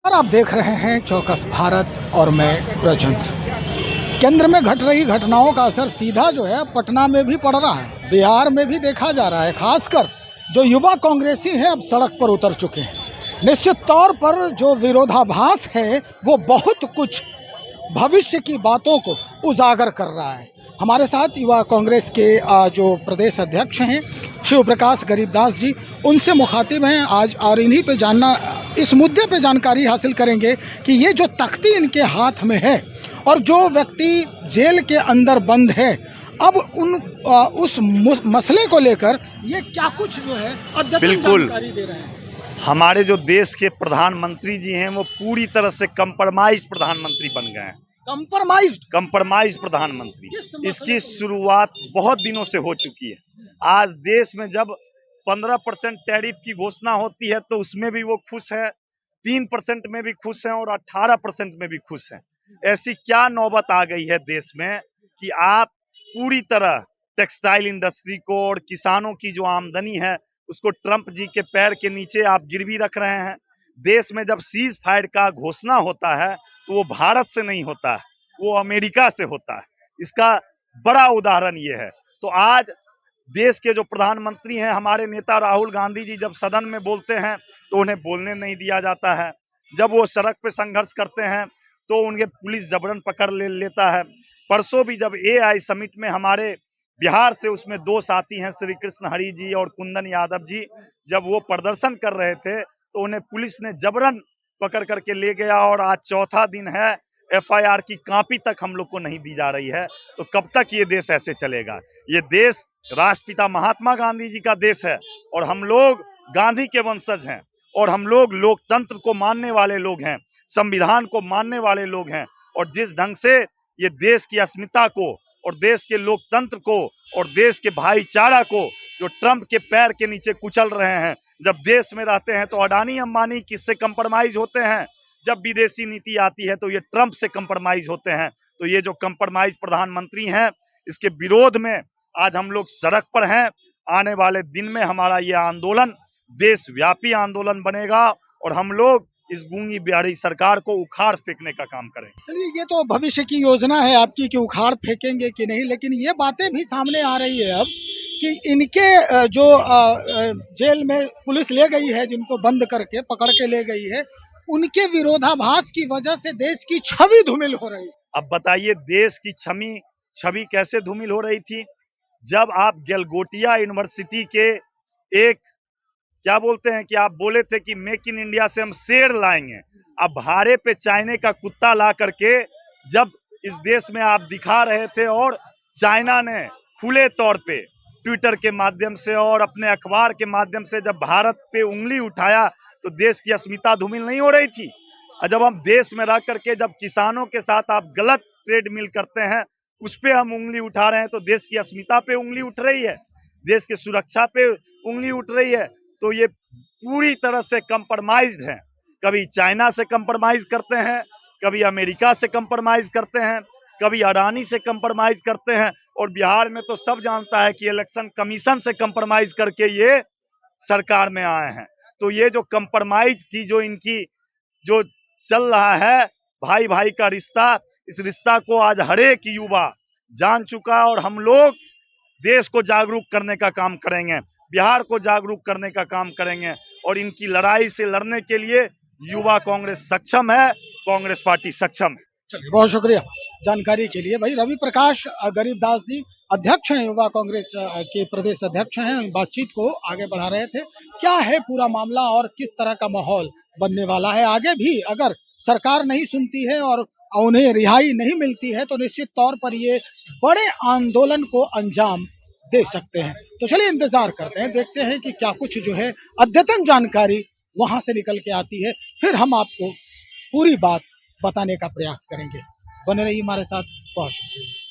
और आप देख रहे हैं चौकस भारत और मैं ब्रजेंद्र। केंद्र में घट रही घटनाओं का असर सीधा जो है पटना में भी पड़ रहा है, बिहार में भी देखा जा रहा है। खासकर जो युवा कांग्रेसी हैं अब सड़क पर उतर चुके हैं। निश्चित तौर पर जो विरोधाभास है वो बहुत कुछ भविष्य की बातों को उजागर कर रहा है। हमारे साथ युवा कांग्रेस के जो प्रदेश अध्यक्ष हैं शिव प्रकाश गरीबदास जी, उनसे मुखातिब हैं आज और इन्हीं पे जानना, इस मुद्दे पे जानकारी हासिल करेंगे कि ये जो तख्ती इनके हाथ में है और जो व्यक्ति जेल के अंदर बंद है, अब उस मसले को लेकर ये क्या कुछ जो है अद्यतन जानकारी दे रहे हैं। हमारे जो देश के प्रधानमंत्री जी हैं वो पूरी तरह से कंप्रोमाइज प्रधानमंत्री बन गए हैं। कंप्रोमाइज प्रधानमंत्री, इसकी शुरुआत बहुत दिनों से हो चुकी है। आज देश में जब 15% टैरिफ की घोषणा होती है तो उसमें भी वो खुश है, 3% में भी खुश हैं और 18% में भी खुश हैं। ऐसी क्या नौबत आ गई है देश में कि आप पूरी तरह टेक्सटाइल इंडस्ट्री को और किसानों की जो आमदनी है उसको ट्रंप जी के पैर के नीचे आप गिरवी रख रहे हैं। देश में जब सीज फायर का घोषणा होता है तो वो भारत से नहीं होता है, वो अमेरिका से होता है। इसका बड़ा उदाहरण ये है। तो आज देश के जो प्रधानमंत्री हैं, हमारे नेता राहुल गांधी जी, जब सदन में बोलते हैं तो उन्हें बोलने नहीं दिया जाता है। जब वो सड़क पे संघर्ष करते हैं तो उनके पुलिस जबरन पकड़ लेता है। परसों भी जब AI समिट में हमारे बिहार से उसमें 2 साथी हैं, श्री कृष्ण हरी जी और कुंदन यादव जी, जब वो प्रदर्शन कर रहे थे तो उन्हें पुलिस ने जबरन पकड़ करके ले गया। और आज चौथा दिन है, FIR की कॉपी तक हम लोग को नहीं दी जा रही है। तो कब तक ये देश ऐसे चलेगा? ये देश राष्ट्रपिता महात्मा गांधी जी का देश है और हम लोग गांधी के वंशज हैं और हम लोग लोकतंत्र को मानने वाले लोग हैं, संविधान को मानने वाले लोग हैं। और जिस ढंग से ये देश की अस्मिता को और देश के लोकतंत्र को और देश के भाईचारा को जो ट्रंप के पैर के नीचे कुचल रहे हैं, जब देश में रहते हैं तो अडानी अंबानी किससे कंप्रोमाइज होते हैं, जब विदेशी नीति आती है तो ये ट्रंप से कंप्रोमाइज होते हैं। तो ये जो कंप्रोमाइज प्रधानमंत्री हैं, इसके विरोध में आज हम लोग सड़क पर हैं। आने वाले दिन में हमारा ये आंदोलन देशव्यापी आंदोलन बनेगा और हम लोग इस गूंगी बिहारी सरकार को उखाड़ फेंकने का काम करेंगे। चलिए, ये तो भविष्य की योजना है आपकी कि उखाड़ फेंकेंगे कि नहीं, लेकिन ये बातें भी सामने आ रही है अब कि इनके जो जेल में पुलिस ले गई है, जिनको बंद करके पकड़ के ले गई है, उनके विरोधाभास की वजह से देश की छवि धूमिल हो रही है। अब बताइए, देश की छवि कैसे धूमिल हो रही थी? जब आप गलगोटिया यूनिवर्सिटी के एक क्या बोलते हैं कि आप बोले थे कि मेक इन इंडिया से हम शेर लाएंगे, अब भाड़े पे चाइना का कुत्ता ला करके जब इस देश में आप दिखा रहे थे और चाइना ने खुले तौर पे ट्विटर के माध्यम से और अपने अखबार के माध्यम से जब भारत पे उंगली उठाया तो देश की अस्मिता धूमिल नहीं हो रही थी। और जब हम देश में रह करके जब किसानों के साथ आप गलत ट्रेडमिल करते हैं, उस पे हम उंगली उठा रहे हैं, तो देश की अस्मिता पे उंगली उठ रही है, देश की सुरक्षा पे उंगली उठ रही है। तो ये पूरी तरह से कंप्रोमाइज्ड है। कभी चाइना से कंप्रोमाइज करते हैं, कभी अमेरिका से कंप्रोमाइज करते हैं, कभी अडानी से कंप्रोमाइज करते हैं। और बिहार में तो सब जानता है कि इलेक्शन कमीशन से कंप्रोमाइज करके ये सरकार में आए हैं। तो ये जो कंप्रोमाइज की जो इनकी जो चल रहा है भाई भाई का रिश्ता, इस रिश्ता को आज हर एक युवा जान चुका और हम लोग देश को जागरूक करने का काम करेंगे, बिहार को जागरूक करने का काम करेंगे। और इनकी लड़ाई से लड़ने के लिए युवा कांग्रेस सक्षम है, कांग्रेस पार्टी सक्षम है। चलिए, बहुत शुक्रिया जानकारी के लिए। भाई रवि प्रकाश गरीबदास जी अध्यक्ष हैं, युवा कांग्रेस के प्रदेश अध्यक्ष हैं, बातचीत को आगे बढ़ा रहे थे। क्या है पूरा मामला और किस तरह का माहौल बनने वाला है आगे भी? अगर सरकार नहीं सुनती है और उन्हें रिहाई नहीं मिलती है तो निश्चित तौर पर ये बड़े आंदोलन को अंजाम दे सकते हैं। तो चलिए इंतजार करते हैं, देखते हैं कि क्या कुछ जो है अद्यतन जानकारी वहां से निकल के आती है, फिर हम आपको पूरी बात बताने का प्रयास करेंगे। बने रहिए हमारे साथ। बहुत शुक्रिया।